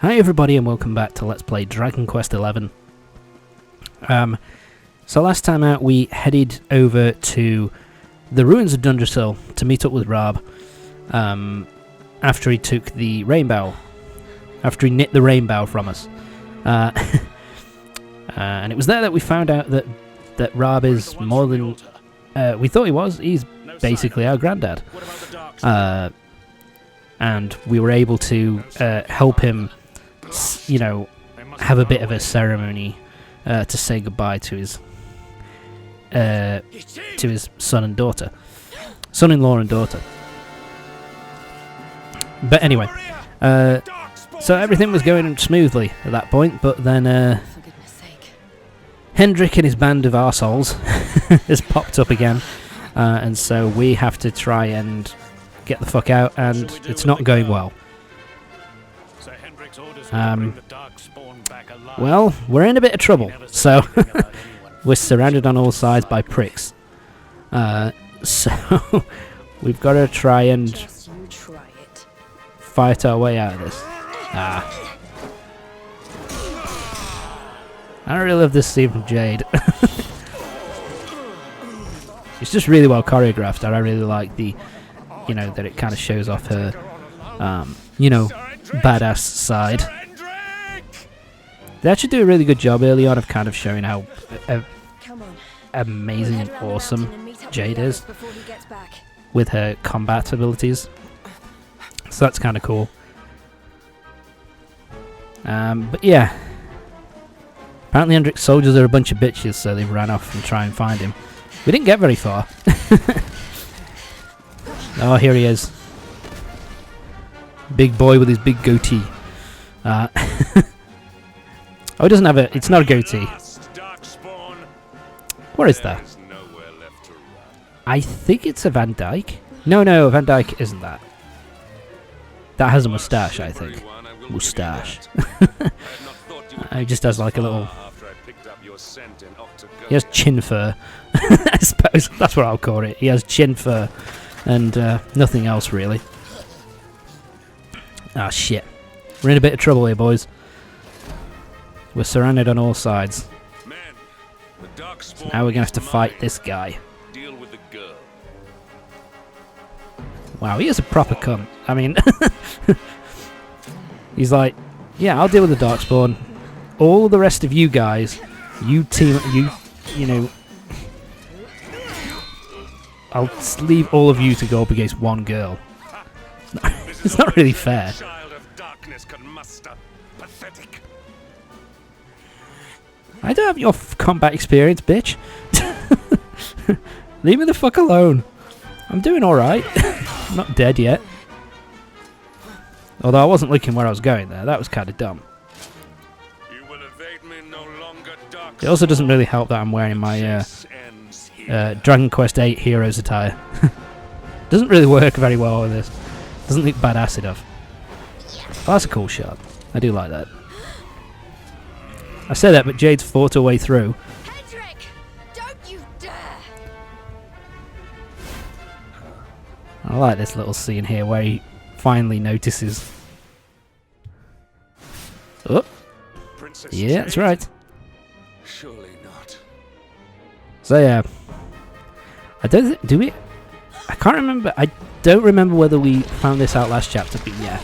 Hi everybody and welcome back to Let's Play Dragon Quest XI. So last time out we headed over to the ruins of Dundrasil to meet up with Rainbough after he took the Rainbough, after he nicked the Rainbough from us. And it was there that we found out that Rainbough is more than we thought he was. He's basically our granddad. And we were able to help him, you know, have a bit of a ceremony to say goodbye to his son-in-law and daughter. But anyway, so everything was going smoothly at that point, but then Hendriks and his band of arseholes has popped up again, and so we have to try and get the fuck out, and it's not going well. Well, we're in a bit of trouble, so we're surrounded on all sides by pricks. So we've got to try and fight our way out of this. I don't really love this scene from Jade. It's just really well choreographed, and I really like the, you know, that it kind of shows off her, you know, badass side. They actually do a really good job early on of kind of showing how amazing and awesome Jade is with her combat abilities. So that's kind of cool. But yeah, apparently Hendriks' soldiers are a bunch of bitches, so they ran off and try and find him. We didn't get very far. Oh, here he is. Big boy with his big goatee. Oh, it doesn't have a... It's not a goatee. What is that? I think it's a Van Dyke. No, Van Dyke isn't that. That has a moustache, I think. Moustache. He just has like a little... He has chin fur. I suppose that's what I'll call it. He has chin fur. And nothing else, really. Ah, shit. We're in a bit of trouble here, boys. We're surrounded on all sides. So now we're going to have to fight this guy. Wow, he is a proper cunt. I mean, he's like, yeah, I'll deal with the Darkspawn. All the rest of you guys, you team, you know, I'll leave all of you to go up against one girl. It's not really fair. I don't have your combat experience, bitch. Leave me the fuck alone. I'm doing alright. I'm not dead yet. Although I wasn't looking where I was going there. That was kind of dumb. It also doesn't really help that I'm wearing my Dragon Quest VIII Heroes attire. Doesn't really work very well with this. Doesn't look badass enough. Oh, that's a cool shot. I do like that. I say that, but Jade's fought her way through. Hendrik, don't you dare! I like this little scene here where he finally notices. Oh, yeah, that's right. Surely not. So yeah, I don't do we? I can't remember. I don't remember whether we found this out last chapter, but yeah.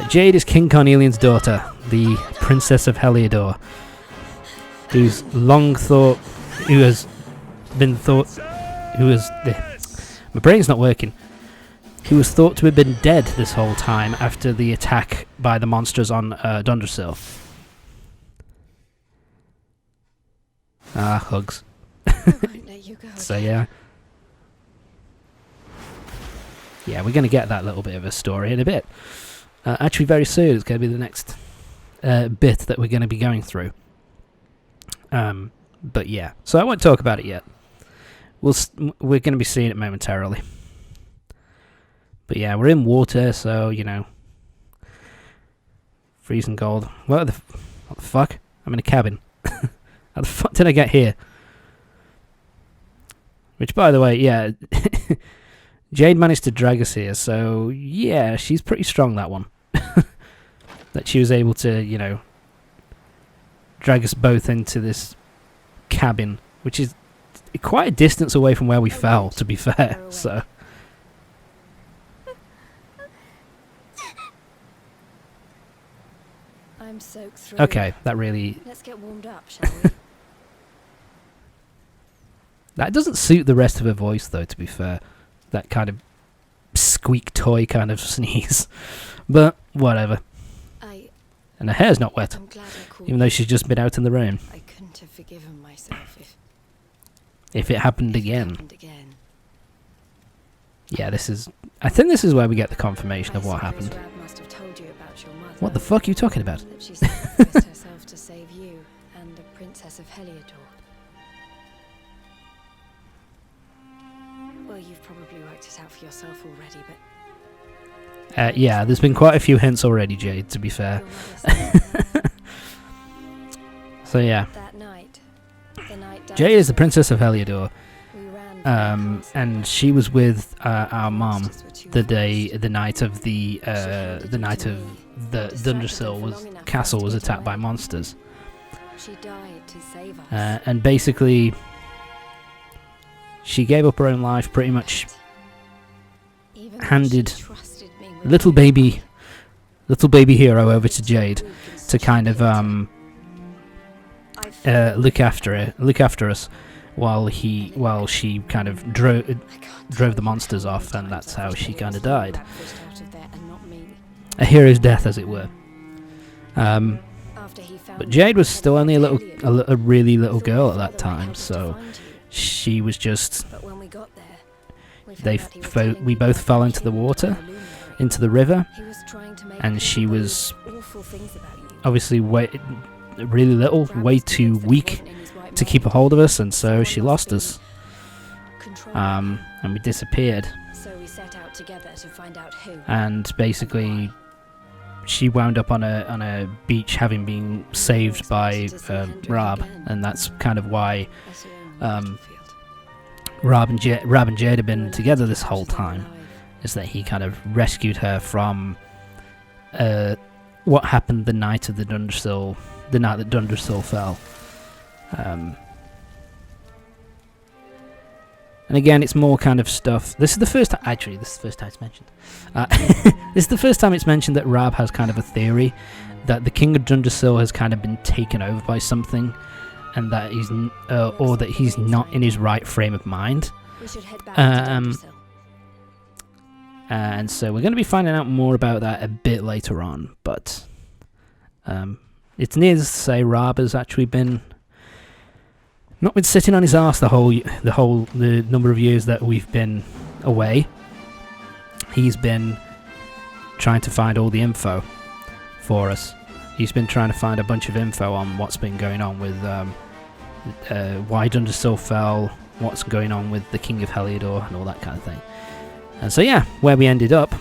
Jade is King Carnelian's daughter, the Princess of Heliodor, who has my brain's not working. Who was thought to have been dead this whole time after the attack by the monsters on Dundrasil. Hugs. So yeah. Yeah, we're going to get that little bit of a story in a bit. Actually, very soon, it's going to be the next bit that we're going to be going through. But yeah, so I won't talk about it yet. We're going to be seeing it momentarily. But yeah, we're in water, so, you know. Freezing cold. What the fuck? I'm in a cabin. How the fuck did I get here? Which, by the way, yeah... Jade managed to drag us here, so yeah, she's pretty strong, that one. that she was able to, you know, drag us both into this cabin, which is quite a distance away from where we fell, to be fair. So I'm soaked through. okay, that really Let's get warmed up, shall we? that doesn't suit the rest of her voice, though. To be fair, that kind of squeak toy kind of sneeze, but whatever. And her hair's not wet, I'm glad I called even though she's just been out in the rain. I couldn't have forgiven myself If it happened it again. happened again. Yeah, this is... I think this is where we get the confirmation I of what suppose happened. Rab must have told you about your mother. What the fuck are you talking about? That she sacrificed herself to save you and the Princess of Heliodor. Well, you've probably worked it out for yourself already, but Yeah, there's been quite a few hints already, Jade, to be fair. your mother said So yeah, that night, the night Dad Jade is the was Princess of Heliodor, we ran from the castle. and she was with our mom Monsters were too the night of the Dundersill castle was attacked by monsters, She died to save us. and basically she gave up her own life, pretty much Even though handed she trusted me with little baby hero over to Jade to kind of look after us while she kind of drove the monsters off, and that's how she kind of died. A hero's death, as it were. But Jade was still only a really little girl at that time, so she was just... We both fell into the water, into the river, and she was obviously really little, way too weak to keep a hold of us, and so she lost us. And we disappeared. And basically, she wound up on a beach, having been saved by Rab, and that's kind of why Rab and Jade have been together this whole time. Is that he kind of rescued her from what happened the night of the Dundersill, the night that Dundersill fell. And again, it's more kind of stuff. This is the first time. Actually, this is the first time it's mentioned. This is the first time it's mentioned that Rab has kind of a theory that the King of Dundersill has kind of been taken over by something, and that he's or that he's not in his right frame of mind. We should head back to Dundersill. And so we're going to be finding out more about that a bit later on. But it's needless to say, Rab has actually not been sitting on his arse the number of years that we've been away. He's been trying to find all the info for us. He's been trying to find a bunch of info on what's been going on with why Dundersill fell, what's going on with the King of Heliodor, and all that kind of thing. And so yeah, where we ended up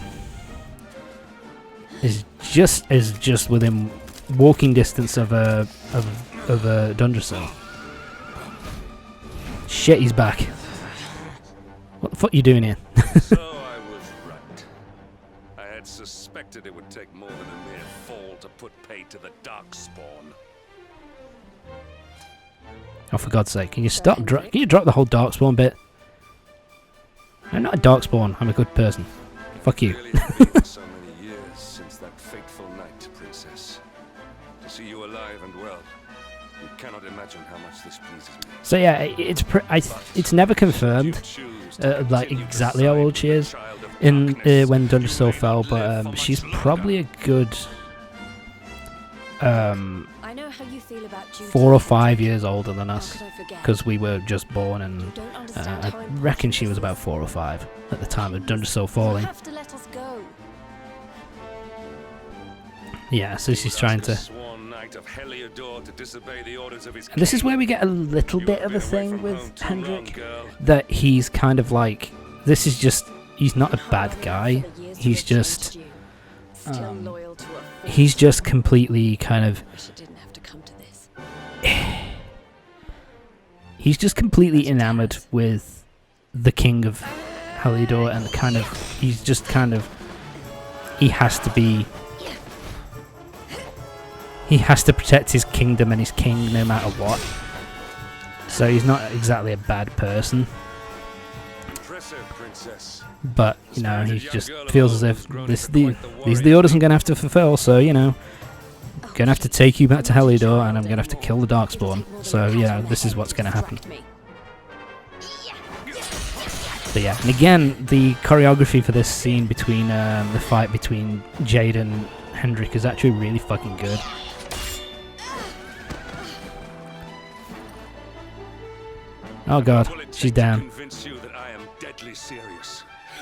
is just within walking distance of a Dundersill. Shit, he's back. What the fuck are you doing here? So I was right. I had suspected it would take more than a mere fall to put pay to the Darkspawn. Oh, for God's sake, can you stop? Can you drop the whole Darkspawn bit? I'm not a Darkspawn. I'm a good person. Fuck you. Really have been so many years since that fateful night, Princess. To see you alive and well, you cannot imagine how much this pleases me. So yeah, it's never confirmed like exactly how old she is in when Dundersill fell, but she's probably a good I know how you feel about 4 or 5 years older than us, How could I forget? because we were just born, and You don't understand I how reckon important she was this about is. 4 or 5 at the time of Dundersill You falling. have to let us go. Yeah, so she's trying to. Sworn knight of Heliodor to disobey the orders of his And this is king. where we get a little You bit have of a been away thing from with home too long, Hendrik, girl. that he's kind of like, this is just, he's not a bad guy. For the years to He's have just, changed you. Still loyal to a fault. he's just completely kind of, Wish it didn't have to come to this. he's just completely enamored with the King of Heliodor, and he has to be he has to protect his kingdom and his king no matter what. So he's not exactly a bad person. But, you know, he just feels as if these are the orders I'm going to have to fulfill, so, you know, I'm going to have to take you back to Heliodor and I'm going to have to kill the Darkspawn. So, you know, this is what's going to happen. But yeah, and again, the choreography for this scene between the fight between Jade and Hendriks is actually really fucking good. Oh god, she's down.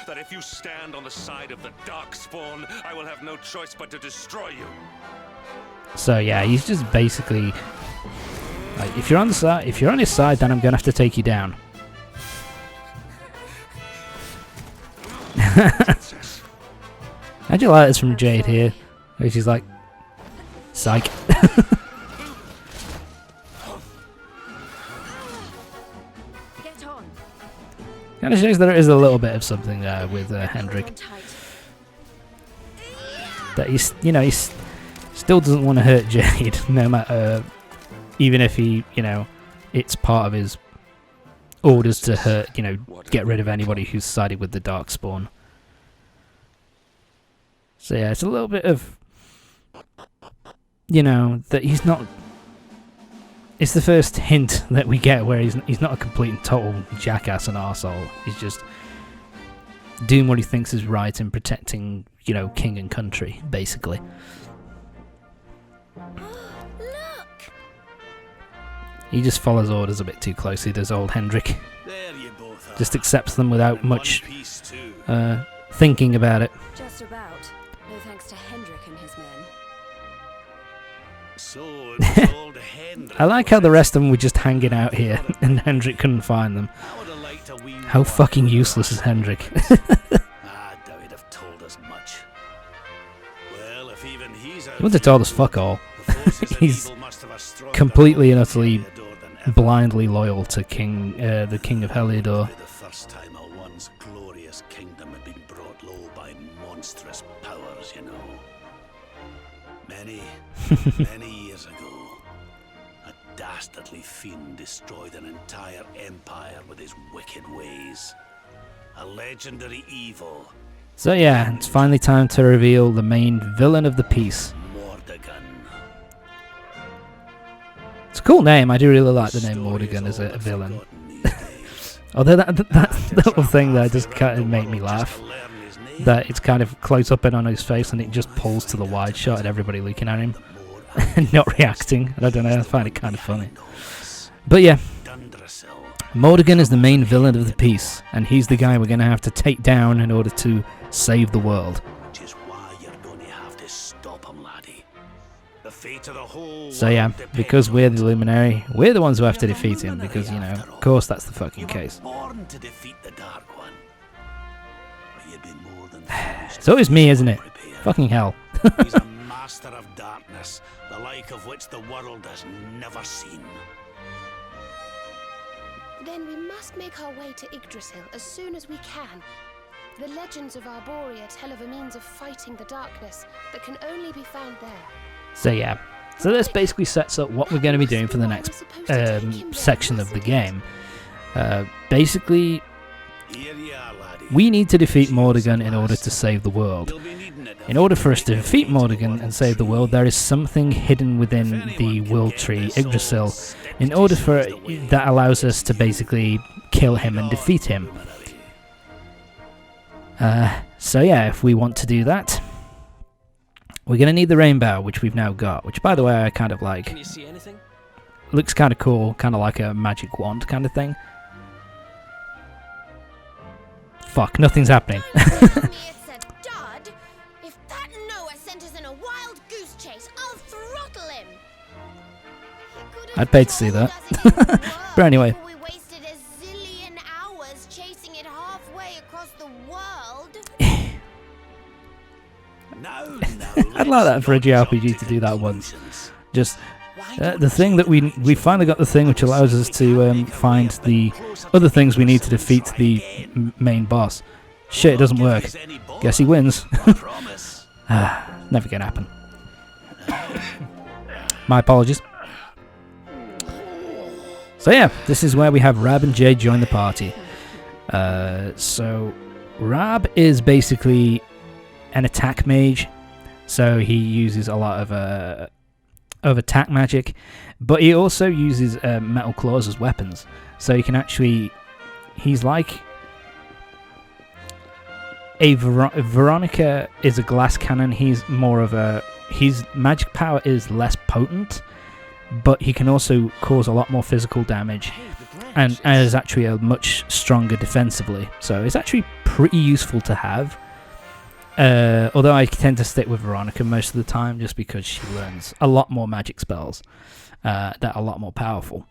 That if you stand on the side of the Darkspawn, I will have no choice but to destroy you. So yeah, he's just basically like, if you're on his side, then I'm gonna have to take you down. How'd you like this from Jade here? Where she's like, psych. Kind of shows that there is a little bit of something there with Hendrik. That he's, you know, he still doesn't want to hurt Jade, no matter, even if he, you know, it's part of his orders to hurt, you know, get rid of anybody who's sided with the Darkspawn. So yeah, it's a little bit of, you know, that he's not. It's the first hint that we get where he's not a complete and total jackass and arsehole. He's just doing what he thinks is right and protecting, you know, king and country, basically. Look! He just follows orders a bit too closely, does old Hendrik. There you both are. Just accepts them without much thinking about it. Just about. No thanks to Hendrik and his men. So it's old Hendrik. I like how the rest of them were just hanging out here and Hendrik couldn't find them. How fucking useless is Hendrik? I doubt he'd have told us much. Well, if even he's out, He wouldn't have told us fuck all. the forces of He's evil must have a stronger completely and hold on utterly Heliodor than ever. blindly loyal to the king of Heliodor. The first time a once glorious kingdom had been brought low by monstrous powers, you know. Many years ago, a dastardly fiend destroyed an entire empire with his wicked ways. A legendary evil, So yeah, it's finally time to reveal the main villain of the piece. Mordegon. It's a cool name. I do really like the name Mordegon as a villain. Although that little thing there just kind of made me laugh. That it's kind of close up in on his face and it just pulls to the wide shot and everybody looking at him and not reacting. I don't know, I find it kind of funny. But yeah, Mordegon is the main villain of the piece, and he's the guy we're going to have to take down in order to save the world. Which is why you're going to have to stop him, laddie. The fate of the whole So yeah, world depends because on we're it. the Luminary, we're the ones who have to defeat him, because, you know, of course that's the fucking You were case. born to defeat the Dark One. But you'd be more than foolish It's always me, isn't it? to prepare. Fucking hell. He's a master of darkness, the like of which the world has never seen. Then we must make our way to Yggdrasil as soon as we can. The legends of Arborea tell of a means of fighting the darkness that can only be found there. So yeah, so this basically sets up what we're going to be doing for the next section of the game. Basically, Here you are, laddie. we need to defeat Mordegon in order to save the world. You'll be needing it. In order for us to defeat Mordegon and save the world, there is something hidden within the Will Tree, Yggdrasil, in order for that allows us to basically kill him and defeat him. So yeah, if we want to do that, we're going to need the Rainbough, which we've now got, which by the way I kind of like. Can you see anything? Looks kind of cool, kind of like a magic wand kind of thing. Fuck, nothing's happening. Don't tell me it's a dud. If that Noah sent us in a wild goose chase, I'll throttle him. He could have I'd pay to see told that. us it didn't work But anyway. before we wasted a zillion hours chasing it halfway across the world. Now, I'd like that for a JRPG to do that once. Just the thing that we finally got the thing which allows us to find the other things we need to defeat the main boss. Shit, it doesn't work. Guess he wins. Never gonna happen. My apologies. So yeah, this is where we have Rab and Jade join the party. So Rab is basically an attack mage, so he uses a lot of attack magic, but he also uses metal claws as weapons. So he can actually, he's like a Veronica is a glass cannon. He's more of a, his magic power is less potent, but he can also cause a lot more physical damage, and is actually a much stronger defensively. So it's actually pretty useful to have. Although I tend to stick with Veronica most of the time, just because she learns a lot more magic spells that are a lot more powerful.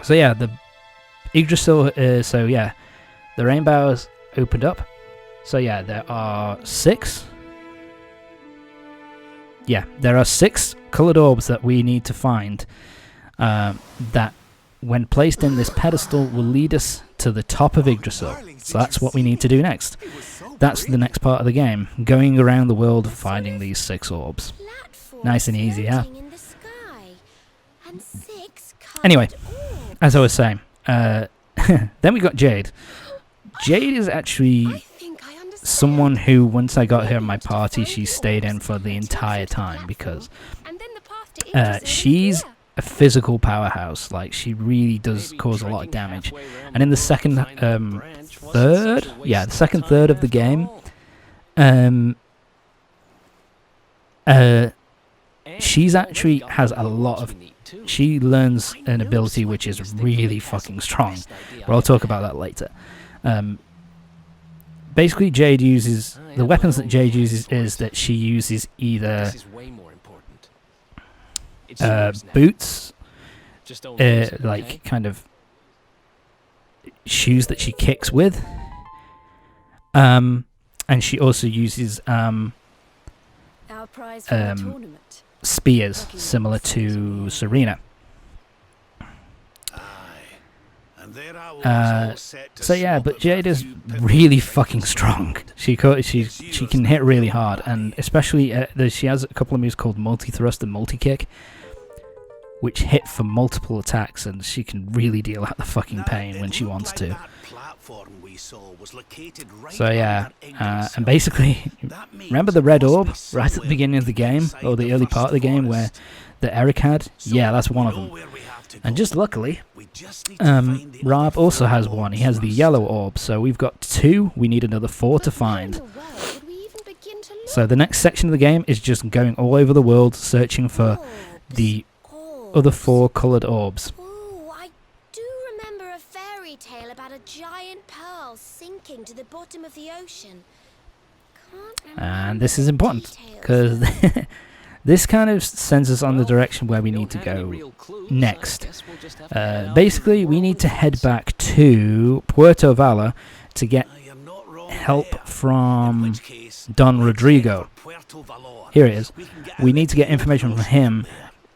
So yeah, the Yggdrasil. So yeah, the Rainbough's opened up. So yeah, there are 6. Yeah, there are 6 coloured orbs that we need to find. That, when placed in this pedestal, will lead us to the top of Yggdrasil. So that's what we need to do next. That's the next part of the game, going around the world finding these 6 orbs. Nice and easy, yeah? Anyway, as I was saying, then we got Jade. Jade is actually someone who, once I got her in my party, she stayed in for the entire time, because she's a physical powerhouse. Like, she really does cause a lot of damage. And in the second third of the game, she's actually has a lot of, she learns an ability which is really fucking strong, but I'll talk about that later. Basically, Jade uses, the weapons that Jade uses is that she uses either boots, like kind of shoes that she kicks with, and she also uses spears, similar to Serena. So yeah, but Jade is really fucking strong. She can hit really hard, and especially she has a couple of moves called multi-thrust and multi-kick, which hit for multiple attacks, and she can really deal out the fucking pain when she wants to. So yeah, and basically, remember the red orb right at the beginning of the game, or the early part of the game, where that Eric had? Yeah, that's one of them. And just luckily, Rab also has one. He has the yellow orb, so we've got 2. We need another 4 to find. So the next section of the game is just going all over the world, searching for the other 4 coloured orbs. Oh, I do remember a fairy tale about a giant pearl sinking to the bottom of the ocean. And this is important, because this kind of sends us on the direction where we need to go next. Basically, we need to head back to Puerto Valor to get help from Don Rodrigo. Here it is. We need to get information from him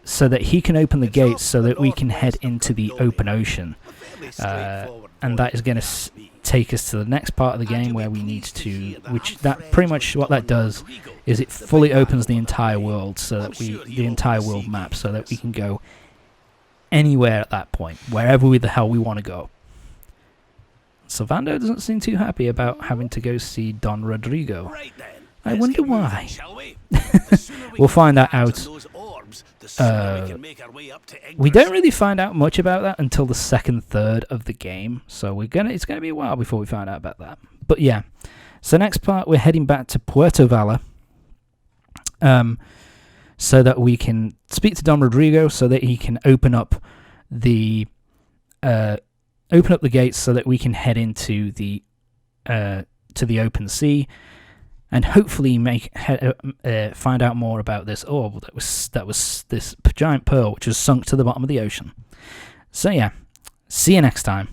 so that he can open the gates so that we can head into the open ocean. And that is going to take us to the next part of the game where we need to, which that pretty much what that does is it fully opens the entire world, so that the entire world map, so that we can go anywhere at that point, wherever the hell we want to go. Sylvando doesn't seem too happy about having to go see Don Rodrigo. I wonder why. We'll find that out. We don't really find out much about that until the second third of the game, so it's gonna be a while before we find out about that. But yeah, so next part we're heading back to Puerto Valor, so that we can speak to Don Rodrigo, so that he can open up the gates, so that we can head into the to the open sea, and hopefully find out more about this orb that was this giant pearl which was sunk to the bottom of the ocean. So yeah, see you next time.